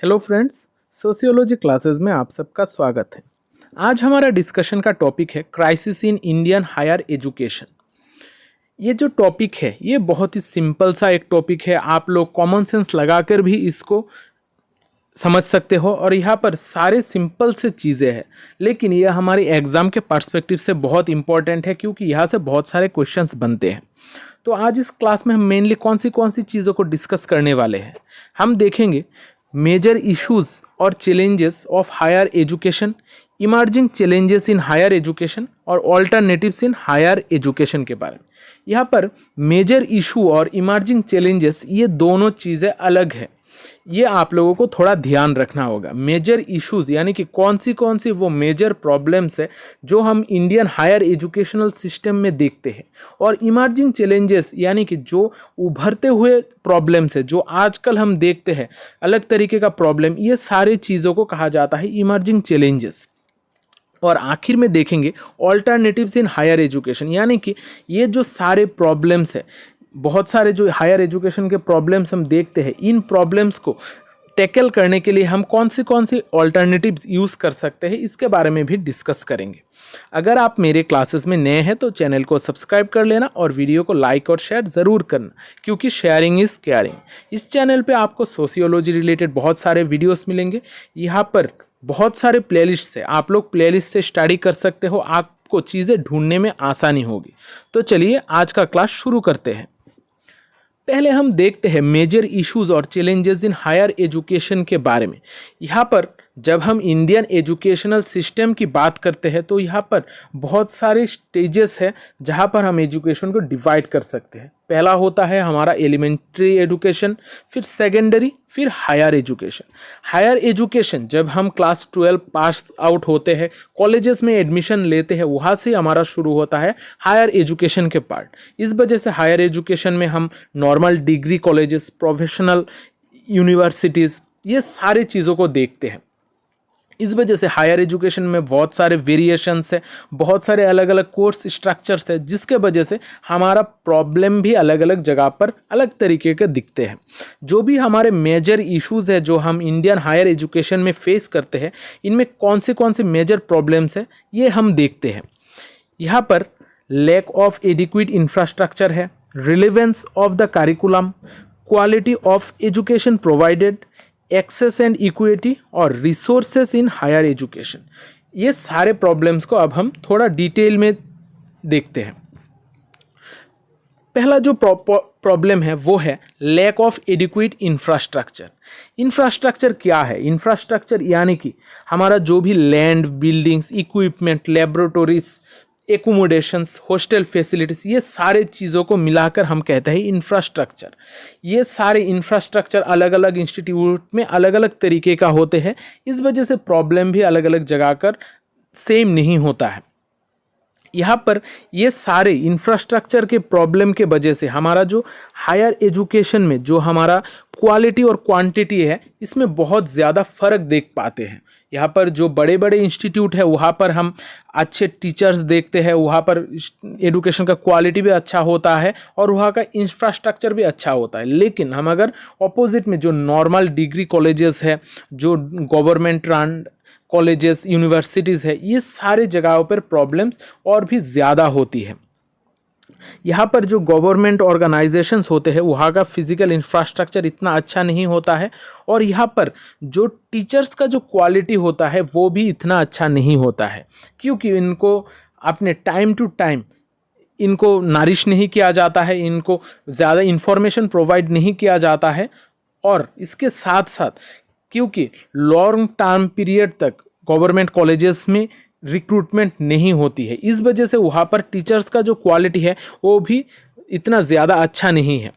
Hello friends, sociology classes में आप सबका स्वागत है। आज हमारा डिस्कशन का टॉपिक है crisis in Indian higher education. ये जो टॉपिक है ये बहुत ही सिंपल सा एक टॉपिक है। आप लोग कॉमन सेंस लगाकर भी इसको समझ सकते हो और यहाँ पर सारे सिंपल से चीज़ें हैं, लेकिन यह हमारे एग्ज़ाम के पर्सपेक्टिव से बहुत इंपॉर्टेंट है क्योंकि यहाँ से बहुत सारे क्वेश्चंस बनते हैं। तो आज इस क्लास में हम मेनली कौन सी चीज़ों को डिस्कस करने वाले हैं। हम देखेंगे मेजर इश्यूज और challenges of higher education, emerging challenges in higher education और ऑल्टरनेटिव्स इन हायर एजुकेशन के बारे में। यहाँ पर मेजर इशू और इमर्जिंग चैलेंजेस ये दोनों चीज़ें अलग है, ये आप लोगों को थोड़ा ध्यान रखना होगा। मेजर इश्यूज यानी कि कौन सी वो मेजर प्रॉब्लम्स है जो हम इंडियन हायर एजुकेशनल सिस्टम में देखते हैं, और इमर्जिंग चैलेंजेस यानी कि जो उभरते हुए प्रॉब्लम्स है जो आजकल हम देखते हैं, अलग तरीके का प्रॉब्लम, ये सारी चीज़ों को कहा जाता है इमर्जिंग चैलेंजेस। और आखिर में देखेंगे ऑल्टरनेटिव्स इन हायर एजुकेशन, यानी कि ये जो सारे प्रॉब्लम्स है, बहुत सारे जो हायर एजुकेशन के प्रॉब्लम्स हम देखते हैं, इन प्रॉब्लम्स को टैकल करने के लिए हम कौन सी ऑल्टरनेटिव्स यूज़ कर सकते हैं, इसके बारे में भी डिस्कस करेंगे। अगर आप मेरे क्लासेस में नए हैं तो चैनल को सब्सक्राइब कर लेना और वीडियो को लाइक और शेयर ज़रूर करना, क्योंकि शेयरिंग इज़ केयरिंग। इस चैनल पे आपको सोशियोलॉजी रिलेटेड बहुत सारे वीडियोस मिलेंगे। यहाँ पर बहुत सारे प्लेलिस्ट है, आप लोग प्लेलिस्ट से स्टडी कर सकते हो, आपको चीज़ें ढूंढने में आसानी होगी। तो चलिए आज का क्लास शुरू करते हैं। पहले हम देखते हैं मेजर इश्यूज और चैलेंजेस इन हायर एजुकेशन के बारे में। यहाँ पर जब हम इंडियन एजुकेशनल सिस्टम की बात करते हैं तो यहाँ पर बहुत सारे स्टेजेस है जहाँ पर हम एजुकेशन को डिवाइड कर सकते हैं। पहला होता है हमारा एलिमेंट्री एजुकेशन, फिर सेकेंडरी, फिर हायर एजुकेशन। हायर एजुकेशन जब हम क्लास 12 पास आउट होते हैं, कॉलेजेस में एडमिशन लेते हैं, वहाँ से हमारा शुरू होता है हायर एजुकेशन के पार्ट। इस वजह से हायर एजुकेशन में हम normal degree colleges, professional universities, ये सारी चीज़ों को देखते हैं। इस वजह से हायर एजुकेशन में बहुत सारे वेरिएशंस है, बहुत सारे अलग अलग कोर्स स्ट्रक्चर्स है, जिसके वजह से हमारा प्रॉब्लम भी अलग अलग जगह पर अलग तरीके के दिखते हैं। जो भी हमारे मेजर इश्यूज़ है जो हम इंडियन हायर एजुकेशन में फेस करते हैं, इनमें कौन से मेजर प्रॉब्लम्स है ये हम देखते हैं। यहाँ पर लैक ऑफ एडिक्वेट इंफ्रास्ट्रक्चर है, relevance of the curriculum, quality of education provided, access and equity और रिसोर्सेस इन हायर एजुकेशन। ये सारे प्रॉब्लम्स को अब हम थोड़ा डिटेल में देखते हैं। पहला जो प्रॉब्लम है वो है lack of adequate infrastructure. Infrastructure क्या है? इंफ्रास्ट्रक्चर यानी कि हमारा जो भी land, buildings, equipment, laboratories, accommodations, hostel facilities, ये सारे चीज़ों को मिलाकर हम कहते हैं इंफ्रास्ट्रक्चर। ये सारे इंफ्रास्ट्रक्चर अलग अलग इंस्टीट्यूट में अलग अलग तरीके का होते हैं, इस वजह से प्रॉब्लम भी अलग अलग जगह कर सेम नहीं होता है। यहाँ पर ये सारे इंफ्रास्ट्रक्चर के प्रॉब्लम के वजह से हमारा जो हायर एजुकेशन में जो हमारा क्वालिटी और क्वांटिटी है, इसमें बहुत ज़्यादा फ़र्क देख पाते हैं। यहाँ पर जो बड़े बड़े इंस्टीट्यूट है वहाँ पर हम अच्छे टीचर्स देखते हैं, वहाँ पर एजुकेशन का क्वालिटी भी अच्छा होता है और वहाँ का इंफ्रास्ट्रक्चर भी अच्छा होता है। लेकिन हम अगर ऑपोजिट में जो नॉर्मल डिग्री कॉलेजेस है, जो गवर्नमेंट रन कॉलेजेस, यूनिवर्सिटीज़ है, ये सारे जगहों पर प्रॉब्लम्स और भी ज़्यादा होती है। यहाँ पर जो गवर्नमेंट ऑर्गेनाइजेशंस होते हैं वहाँ का फिजिकल इंफ्रास्ट्रक्चर इतना अच्छा नहीं होता है, और यहाँ पर जो टीचर्स का जो क्वालिटी होता है वो भी इतना अच्छा नहीं होता है, क्योंकि इनको अपने टाइम टू टाइम इनको नरिश नहीं किया जाता है, इनको ज़्यादा इंफॉर्मेशन प्रोवाइड नहीं किया जाता है। और इसके साथ साथ क्योंकि लॉन्ग टर्म पीरियड तक गवर्नमेंट कॉलेजेस में रिक्रूटमेंट नहीं होती है, इस वजह से वहाँ पर टीचर्स का जो क्वालिटी है वो भी इतना ज़्यादा अच्छा नहीं है।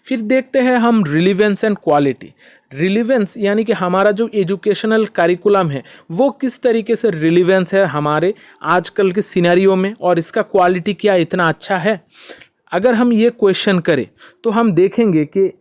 फिर देखते हैं हम रिलीवेंस एंड क्वालिटी। रिलीवेंस यानी कि हमारा जो एजुकेशनल करिकुलम है वो किस तरीके से रिलीवेंस है हमारे आजकल के सिनेरियो में, और इसका क्वालिटी क्या इतना अच्छा है। अगर हम ये क्वेश्चन करें तो हम देखेंगे कि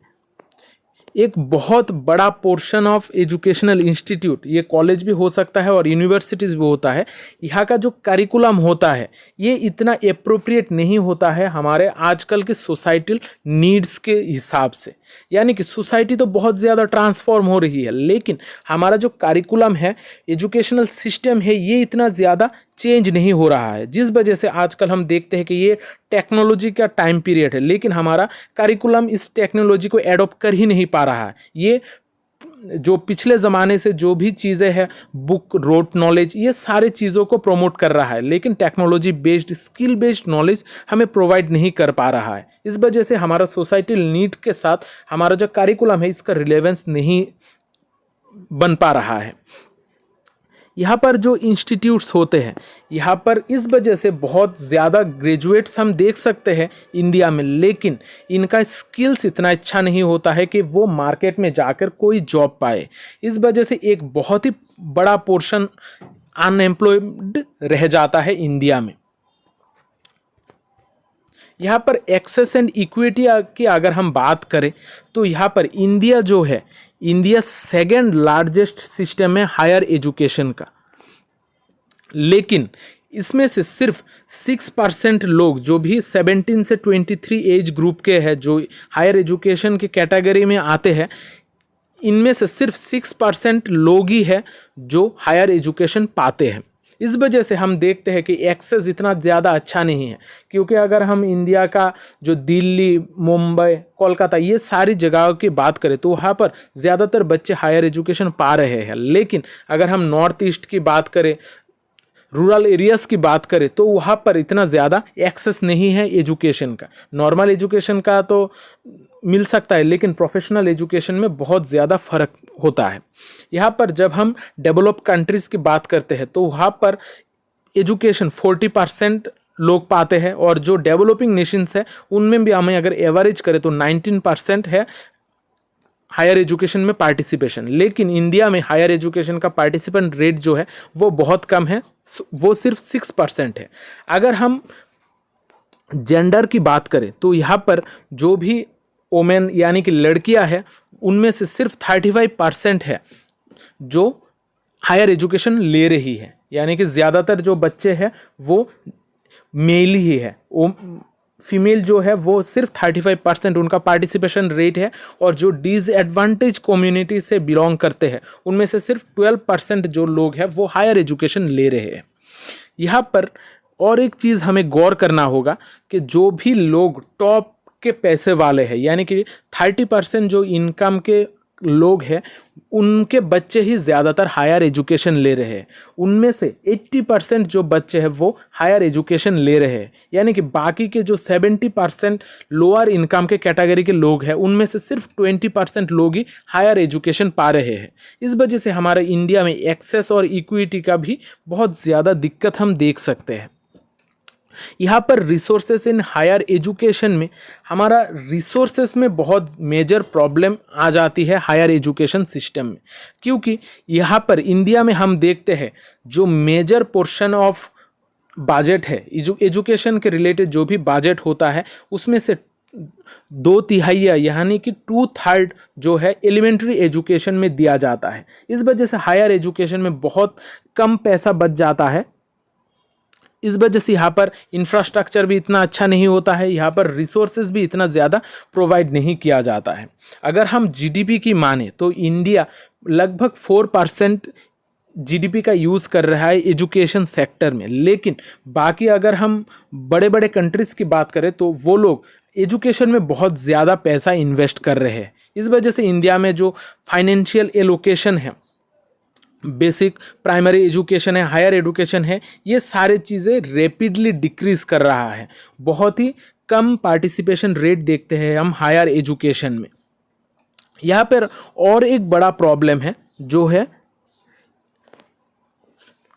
एक बहुत बड़ा पोर्शन ऑफ एजुकेशनल इंस्टीट्यूट, ये कॉलेज भी हो सकता है और यूनिवर्सिटीज़ भी होता है, यहाँ का जो करिकुलम होता है ये इतना एप्रोप्रिएट नहीं होता है हमारे आजकल के सोसाइटल नीड्स के हिसाब से। यानी कि सोसाइटी तो बहुत ज़्यादा ट्रांसफॉर्म हो रही है, लेकिन हमारा जो करिकुलम है, एजुकेशनल सिस्टम है, ये इतना ज़्यादा चेंज नहीं हो रहा है, जिस वजह से आजकल हम देखते हैं कि ये टेक्नोलॉजी का टाइम पीरियड है, लेकिन हमारा करिकुलम इस टेक्नोलॉजी को एडॉप्ट कर ही नहीं पा रहा है। ये जो पिछले ज़माने से जो भी चीज़ें हैं, बुक रोट नॉलेज, ये सारे चीज़ों को प्रमोट कर रहा है, लेकिन technology based skill based knowledge हमें प्रोवाइड नहीं कर पा रहा है। इस वजह से हमारा सोसाइटल नीड के साथ हमारा जो करिकुलम है इसका रिलेवेंस नहीं बन पा रहा है। यहाँ पर जो इंस्टीट्यूट्स होते हैं, यहाँ पर इस वजह से बहुत ज़्यादा ग्रेजुएट्स हम देख सकते हैं इंडिया में, लेकिन इनका स्किल्स इतना अच्छा नहीं होता है कि वो मार्केट में जाकर कोई जॉब पाए। इस वजह से एक बहुत ही बड़ा पोर्शन अनएम्प्लॉयड रह जाता है इंडिया में। यहाँ पर एक्सेस एंड इक्विटी की अगर हम बात करें तो यहाँ पर इंडिया जो है, इंडिया सेकेंड लार्जेस्ट सिस्टम है हायर एजुकेशन का, लेकिन इसमें से सिर्फ 6% लोग जो भी 17 से 23 एज ग्रुप के हैं, जो हायर एजुकेशन के कैटेगरी में आते हैं, इनमें से सिर्फ 6% लोग ही है जो हायर एजुकेशन पाते हैं। इस वजह से हम देखते हैं कि एक्सेस इतना ज़्यादा अच्छा नहीं है, क्योंकि अगर हम इंडिया का जो दिल्ली, मुंबई, कोलकाता, ये सारी जगहों की बात करें तो वहाँ पर ज़्यादातर बच्चे हायर एजुकेशन पा रहे हैं, लेकिन अगर हम नॉर्थ ईस्ट की बात करें, रूरल एरियाज़ की बात करें, तो वहाँ पर इतना ज़्यादा एक्सेस नहीं है एजुकेशन का। नॉर्मल एजुकेशन का तो मिल सकता है, लेकिन प्रोफेशनल एजुकेशन में बहुत ज़्यादा फ़र्क होता है। यहाँ पर जब हम डेवलप कंट्रीज़ की बात करते हैं तो वहाँ पर एजुकेशन 40% लोग पाते हैं, और जो डेवलपिंग नेशंस है उनमें भी हमें अगर एवरेज करें तो 19% है हायर एजुकेशन में पार्टिसिपेशन। लेकिन इंडिया में हायर एजुकेशन का पार्टिसिपेंट रेट जो है वो बहुत कम है, वो सिर्फ 6% है। अगर हम जेंडर की बात करें तो यहाँ पर जो भी वोमेन यानी कि लड़कियां हैं, उनमें से सिर्फ 35% है जो हायर एजुकेशन ले रही है, यानी कि ज़्यादातर जो बच्चे हैं वो मेल ही है। वो फीमेल जो है वो सिर्फ 35% उनका पार्टिसिपेशन रेट है, और जो डिसएडवांटेज कम्युनिटी से बिलोंग करते हैं उनमें से सिर्फ 12% जो लोग हैं वो हायर एजुकेशन ले रहे हैं। यहाँ पर और एक चीज़ हमें गौर करना होगा कि जो भी लोग टॉप के पैसे वाले हैं, यानी कि 30% जो इनकम के लोग हैं, उनके बच्चे ही ज़्यादातर हायर एजुकेशन ले रहे हैं। उनमें से 80% जो बच्चे हैं वो हायर एजुकेशन ले रहे हैं, यानी कि बाकी के जो 70% लोअर इनकम के कैटेगरी के लोग हैं, उनमें से सिर्फ 20% लोग ही हायर एजुकेशन पा रहे हैं। इस वजह से हमारे इंडिया में एक्सेस और इक्विटी का भी बहुत ज़्यादा दिक्कत हम देख सकते हैं। यहाँ पर रिसोर्सेस इन हायर एजुकेशन में, हमारा रिसोर्सेस में बहुत मेजर प्रॉब्लम आ जाती है हायर एजुकेशन सिस्टम में, क्योंकि यहाँ पर इंडिया में हम देखते हैं जो मेजर पोर्शन ऑफ बजट है एजुकेशन के रिलेटेड, जो भी बजट होता है उसमें से 2/3 यानी कि 2/3 जो है एलिमेंट्री एजुकेशन में दिया जाता है। इस वजह से हायर एजुकेशन में बहुत कम पैसा बच जाता है। इस वजह से यहाँ पर इंफ्रास्ट्रक्चर भी इतना अच्छा नहीं होता है, यहाँ पर रिसोर्सेज भी इतना ज़्यादा प्रोवाइड नहीं किया जाता है। अगर हम जीडीपी की माने तो इंडिया लगभग 4% जीडीपी का यूज़ कर रहा है एजुकेशन सेक्टर में, लेकिन बाकी अगर हम बड़े बड़े कंट्रीज़ की बात करें तो वो लोग एजुकेशन में बहुत ज़्यादा पैसा इन्वेस्ट कर रहे हैं। इस वजह से इंडिया में जो फाइनेंशियल एलोकेशन है, बेसिक प्राइमरी एजुकेशन है, हायर एजुकेशन है, ये सारे चीज़ें रैपिडली डिक्रीज़ कर रहा है। बहुत ही कम पार्टिसिपेशन रेट देखते हैं हम हायर एजुकेशन में। यहाँ पर और एक बड़ा प्रॉब्लम है जो है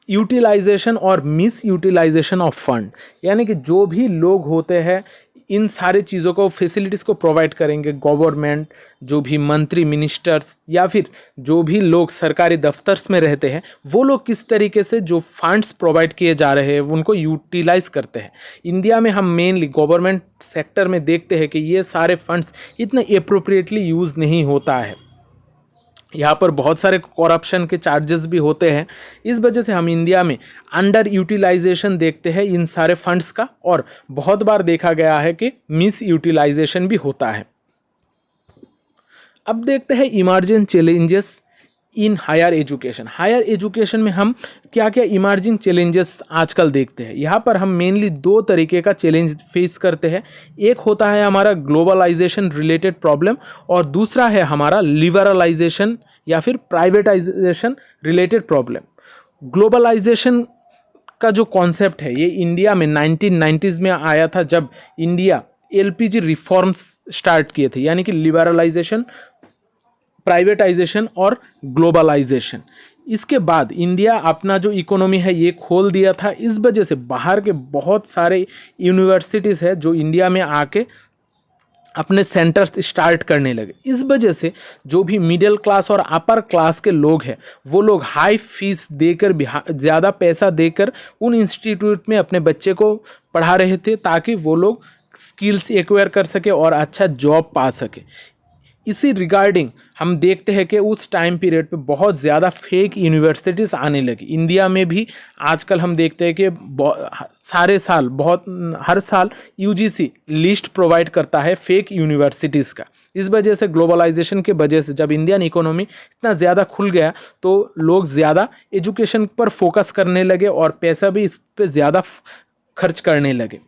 यूटिलाइजेशन और मिस यूटिलाइजेशन ऑफ फंड, यानी कि जो भी लोग होते हैं इन सारे चीज़ों को फैसिलिटीज़ को प्रोवाइड करेंगे गवर्नमेंट, जो भी मंत्री मिनिस्टर्स या फिर जो भी लोग सरकारी दफ्तर्स में रहते हैं, वो लोग किस तरीके से जो फंड्स प्रोवाइड किए जा रहे हैं उनको यूटिलाइज करते हैं। इंडिया में हम मेनली गवर्नमेंट सेक्टर में देखते हैं कि ये सारे फंड्स इतने एप्रोप्रिएटली यूज़ नहीं होता है, यहाँ पर बहुत सारे करप्शन के चार्जेस भी होते हैं। इस वजह से हम इंडिया में अंडर यूटिलाइजेशन देखते हैं इन सारे फंड्स का, और बहुत बार देखा गया है कि मिस यूटिलाइजेशन भी होता है। अब देखते हैं emerging challenges in higher education. Higher education में हम क्या क्या इमर्जिंग चैलेंजेस आजकल देखते हैं। यहाँ पर हम मेनली दो तरीके का चैलेंज फेस करते हैं। एक होता है हमारा ग्लोबलाइजेशन रिलेटेड प्रॉब्लम, और दूसरा है हमारा लिबरलाइजेशन या फिर प्राइवेटाइजेशन रिलेटेड प्रॉब्लम। ग्लोबलाइजेशन का जो कॉन्सेप्ट है ये इंडिया में 1990s में आया था, जब इंडिया LPG रिफॉर्म्स स्टार्ट किए थे, यानी कि लिबरलाइजेशन, प्राइवेटाइजेशन और ग्लोबलाइजेशन। इसके बाद इंडिया अपना जो इकोनॉमी है ये खोल दिया था। इस वजह से बाहर के बहुत सारे यूनिवर्सिटीज़ है जो इंडिया में आके अपने सेंटर्स स्टार्ट करने लगे। इस वजह से जो भी मिडिल क्लास और अपर क्लास के लोग हैं वो लोग हाई फीस देकर भी, ज़्यादा पैसा देकर उन इंस्टीट्यूट में अपने बच्चे को पढ़ा रहे थे, ताकि वो लोग स्किल्स एक्वायर कर सके और अच्छा जॉब पा सके। इसी रिगार्डिंग हम देखते हैं कि उस टाइम पीरियड पे बहुत ज़्यादा फेक यूनिवर्सिटीज़ आने लगी। इंडिया में भी आजकल हम देखते हैं कि हर साल UGC लिस्ट प्रोवाइड करता है फेक यूनिवर्सिटीज़ का। इस वजह से ग्लोबलाइजेशन के वजह से जब इंडियन इकोनॉमी इतना ज़्यादा खुल गया तो लोग ज़्यादा एजुकेशन पर फोकस करने लगे और पैसा भी इस पर ज़्यादा खर्च करने लगे।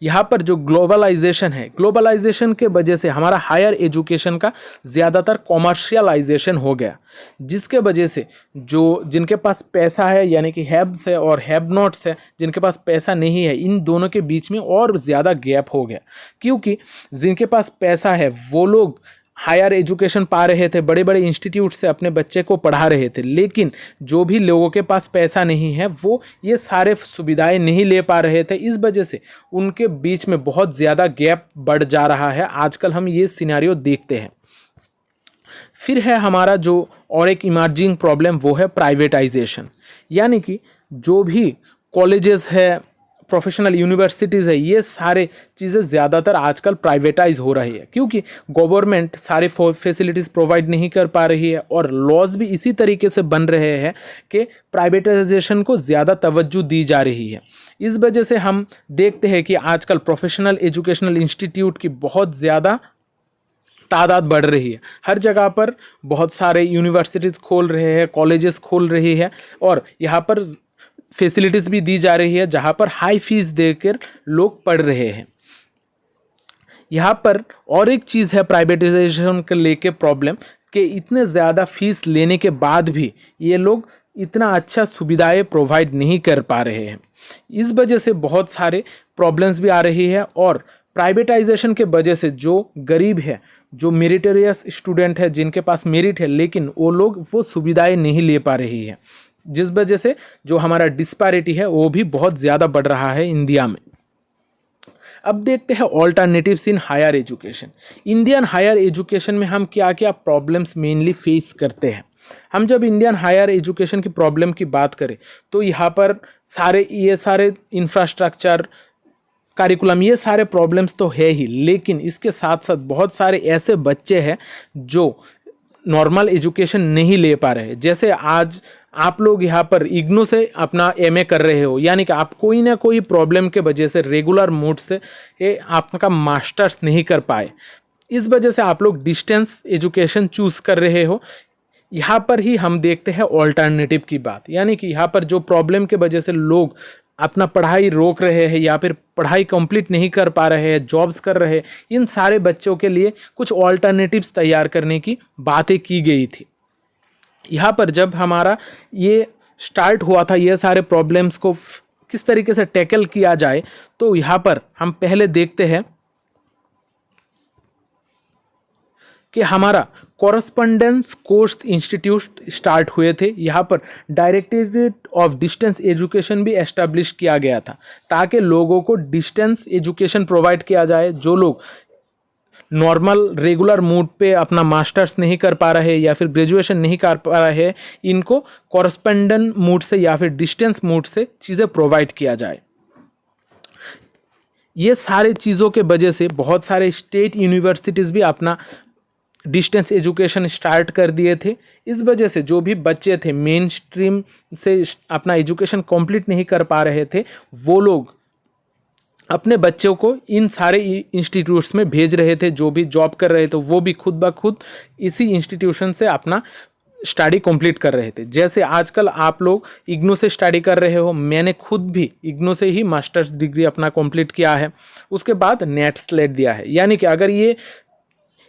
यहाँ पर जो ग्लोबलाइजेशन है, ग्लोबलाइजेशन के वजह से हमारा हायर एजुकेशन का ज़्यादातर कॉमर्शियलाइजेशन हो गया, जिसके वजह से जो जिनके पास पैसा है यानी कि हैव्स है और हैव नॉट्स है, जिनके पास पैसा नहीं है, इन दोनों के बीच में और ज़्यादा गैप हो गया। क्योंकि जिनके पास पैसा है वो लोग हायर एजुकेशन पा रहे थे, बड़े बड़े इंस्टीट्यूट से अपने बच्चे को पढ़ा रहे थे, लेकिन जो भी लोगों के पास पैसा नहीं है वो ये सारे सुविधाएं नहीं ले पा रहे थे। इस वजह से उनके बीच में बहुत ज़्यादा गैप बढ़ जा रहा है। आजकल हम ये सिनेरियो देखते हैं। फिर है हमारा जो और एक इमर्जिंग प्रॉब्लम, वो है प्राइवेटाइजेशन, यानी कि जो भी कॉलेजेस है, प्रोफेशनल यूनिवर्सिटीज़ है, ये सारे चीज़ें ज़्यादातर आजकल प्राइवेटाइज हो रही है, क्योंकि गवर्नमेंट सारे फैसिलिटीज़ प्रोवाइड नहीं कर पा रही है और लॉज भी इसी तरीके से बन रहे हैं कि प्राइवेटाइजेशन को ज़्यादा तवज्जो दी जा रही है। इस वजह से हम देखते हैं कि आजकल प्रोफेशनल एजुकेशनल इंस्टीट्यूट की बहुत ज़्यादा तादाद बढ़ रही है। हर जगह पर बहुत सारे यूनिवर्सिटीज़ खोल रहे हैं, कॉलेजेस खोल रही है, और यहाँ पर फैसिलिटीज़ भी दी जा रही है जहाँ पर हाई फीस देकर लोग पढ़ रहे हैं। यहाँ पर और एक चीज़ है प्राइवेटाइजेशन के लेके प्रॉब्लम, कि इतने ज़्यादा फीस लेने के बाद भी ये लोग इतना अच्छा सुविधाएं प्रोवाइड नहीं कर पा रहे हैं। इस वजह से बहुत सारे प्रॉब्लम्स भी आ रही है, और प्राइवेटाइजेशन के वजह से जो गरीब है, जो मेरिटोरियस स्टूडेंट है, जिनके पास मेरिट है, लेकिन वो लोग वो सुविधाएं नहीं ले पा रही है, जिस वजह से जो हमारा डिस्पैरिटी है वो भी बहुत ज़्यादा बढ़ रहा है इंडिया में। अब देखते हैं alternatives in higher education. Indian higher education में हम क्या क्या प्रॉब्लम्स मेनली फेस करते हैं। हम जब इंडियन हायर एजुकेशन की प्रॉब्लम की बात करें तो यहाँ पर ये सारे इंफ्रास्ट्रक्चर, करिकुलम, ये सारे प्रॉब्लम्स तो है ही, लेकिन इसके साथ साथ बहुत सारे ऐसे बच्चे हैं जो नॉर्मल एजुकेशन नहीं ले पा रहे। जैसे आज आप लोग यहाँ पर इग्नू से अपना MA कर रहे हो, यानी कि आप कोई ना कोई प्रॉब्लम के वजह से रेगुलर मोड से आपका मास्टर्स नहीं कर पाए, इस वजह से आप लोग डिस्टेंस एजुकेशन चूज़ कर रहे हो। यहाँ पर ही हम देखते हैं ऑल्टरनेटिव की बात, यानी कि यहाँ पर जो प्रॉब्लम के वजह से लोग अपना पढ़ाई रोक रहे हैं या फिर पढ़ाई कंप्लीट नहीं कर पा रहे हैं, जॉब्स कर रहे हैं, इन सारे बच्चों के लिए कुछ ऑल्टरनेटिव्स तैयार करने की बातें की गई थी। यहाँ पर जब हमारा ये स्टार्ट हुआ था, ये सारे प्रॉब्लम्स को किस तरीके से टैकल किया जाए, तो यहाँ पर हम पहले देखते हैं कि हमारा कॉरस्पॉन्डेंस कोर्स इंस्टीट्यूट स्टार्ट हुए थे। यहाँ पर डायरेक्टरेट ऑफ डिस्टेंस एजुकेशन भी एस्टेब्लिश किया गया था ताकि लोगों को डिस्टेंस एजुकेशन प्रोवाइड किया जाए। जो लोग नॉर्मल रेगुलर मूड पे अपना मास्टर्स नहीं कर पा रहे या फिर ग्रेजुएशन नहीं कर पा रहे, इनको कॉरस्पॉन्डेंट मूड से या फिर डिस्टेंस मूड से चीज़ें प्रोवाइड किया जाए। ये सारे चीज़ों के वजह से बहुत सारे स्टेट यूनिवर्सिटीज़ भी अपना डिस्टेंस एजुकेशन स्टार्ट कर दिए थे। इस वजह से जो भी बच्चे थे मेन स्ट्रीम से अपना एजुकेशन कंप्लीट नहीं कर पा रहे थे, वो लोग अपने बच्चों को इन सारे इंस्टीट्यूट्स में भेज रहे थे। जो भी जॉब कर रहे थे वो भी खुद ब खुद इसी इंस्टीट्यूशन से अपना स्टडी कंप्लीट कर रहे थे। जैसे आजकल आप लोग इग्नू से स्टडी कर रहे हो, मैंने खुद भी इग्नू से ही मास्टर्स डिग्री अपना कंप्लीट किया है, उसके बाद नेट स्लेट दिया है। यानी कि अगर ये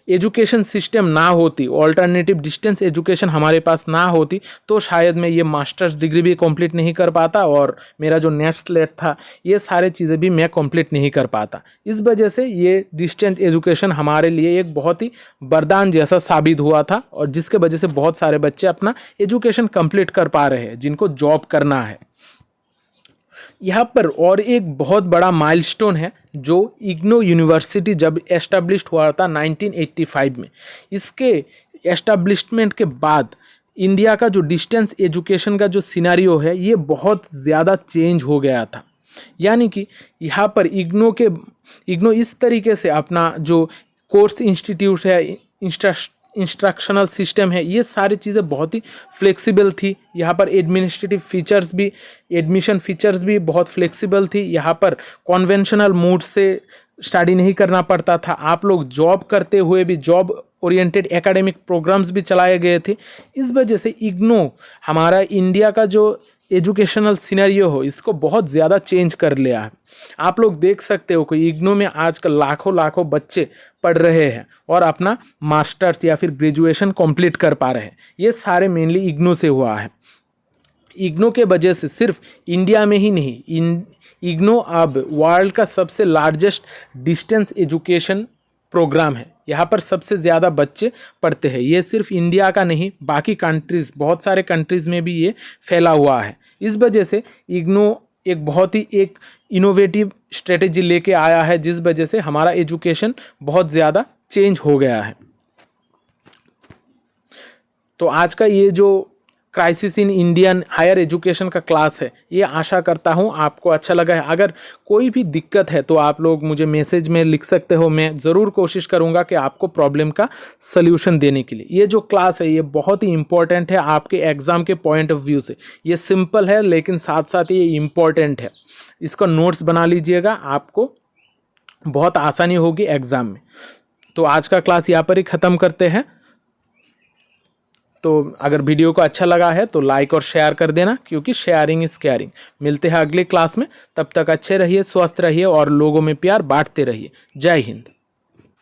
एजुकेशन सिस्टम ना होती, ऑल्टरनेटिव डिस्टेंस एजुकेशन हमारे पास ना होती, तो शायद मैं ये मास्टर्स डिग्री भी कंप्लीट नहीं कर पाता और मेरा जो नेट स्लेट था ये सारे चीज़ें भी मैं कंप्लीट नहीं कर पाता। इस वजह से ये डिस्टेंस एजुकेशन हमारे लिए एक बहुत ही वरदान जैसा साबित हुआ था और जिसके वजह से बहुत सारे बच्चे अपना एजुकेशन कंप्लीट कर पा रहे हैं जिनको जॉब करना है। यहाँ पर और एक बहुत बड़ा माइलस्टोन है जो इग्नो यूनिवर्सिटी जब एस्टेब्लिश्ड हुआ था 1985 में। इसके एस्टेब्लिशमेंट के बाद इंडिया का जो डिस्टेंस एजुकेशन का जो सिनेरियो है ये बहुत ज़्यादा चेंज हो गया था। यानी कि यहाँ पर इग्नो इस तरीके से अपना जो कोर्स इंस्टीट्यूट है, इंस्ट्रक्शनल सिस्टम है, ये सारी चीज़ें बहुत ही फ्लेक्सिबल थी। यहाँ पर एडमिनिस्ट्रेटिव फीचर्स भी, एडमिशन फीचर्स भी बहुत फ्लेक्सिबल थी। यहाँ पर कॉन्वेंशनल मूड से स्टडी नहीं करना पड़ता था। आप लोग जॉब करते हुए भी जॉब ओरिएंटेड एकेडमिक प्रोग्राम्स भी चलाए गए थे। इस वजह से इग्नो हमारा इंडिया का जो एजुकेशनल सिनेरियो हो इसको बहुत ज़्यादा चेंज कर लिया है। आप लोग देख सकते हो कि इग्नो में आजकल लाखों बच्चे पढ़ रहे हैं और अपना मास्टर्स या फिर ग्रेजुएशन कंप्लीट कर पा रहे हैं। ये सारे मेनली इग्नो से हुआ है। इग्नो के वजह से सिर्फ इंडिया में ही नहीं, इग्नो अब वर्ल्ड का सबसे लार्जेस्ट डिस्टेंस एजुकेशन प्रोग्राम है। यहाँ पर सबसे ज़्यादा बच्चे पढ़ते हैं। ये सिर्फ इंडिया का नहीं, बाकी कंट्रीज़, बहुत सारे कंट्रीज़ में भी ये फैला हुआ है। इस वजह से इग्नो एक बहुत ही एक इनोवेटिव स्ट्रेटेजी लेके आया है जिस वजह से हमारा एजुकेशन बहुत ज़्यादा चेंज हो गया है। तो आज का ये जो crisis in Indian higher education का क्लास है, ये आशा करता हूँ आपको अच्छा लगा है। अगर कोई भी दिक्कत है तो आप लोग मुझे मैसेज में लिख सकते हो। मैं ज़रूर कोशिश करूँगा कि आपको प्रॉब्लम का सल्यूशन देने के लिए। ये जो क्लास है ये बहुत ही इम्पॉर्टेंट है आपके एग्ज़ाम के पॉइंट ऑफ व्यू से। ये सिंपल है लेकिन साथ साथ ये इम्पॉर्टेंट है। इसका नोट्स बना लीजिएगा, आपको बहुत आसानी होगी एग्ज़ाम में। तो आज का क्लास यहाँ पर ही ख़त्म करते हैं। तो अगर वीडियो को अच्छा लगा है तो लाइक और शेयर कर देना, क्योंकि शेयरिंग इज़ केयरिंग। मिलते हैं अगले क्लास में, तब तक अच्छे रहिए, स्वस्थ रहिए और लोगों में प्यार बांटते रहिए। जय हिंद।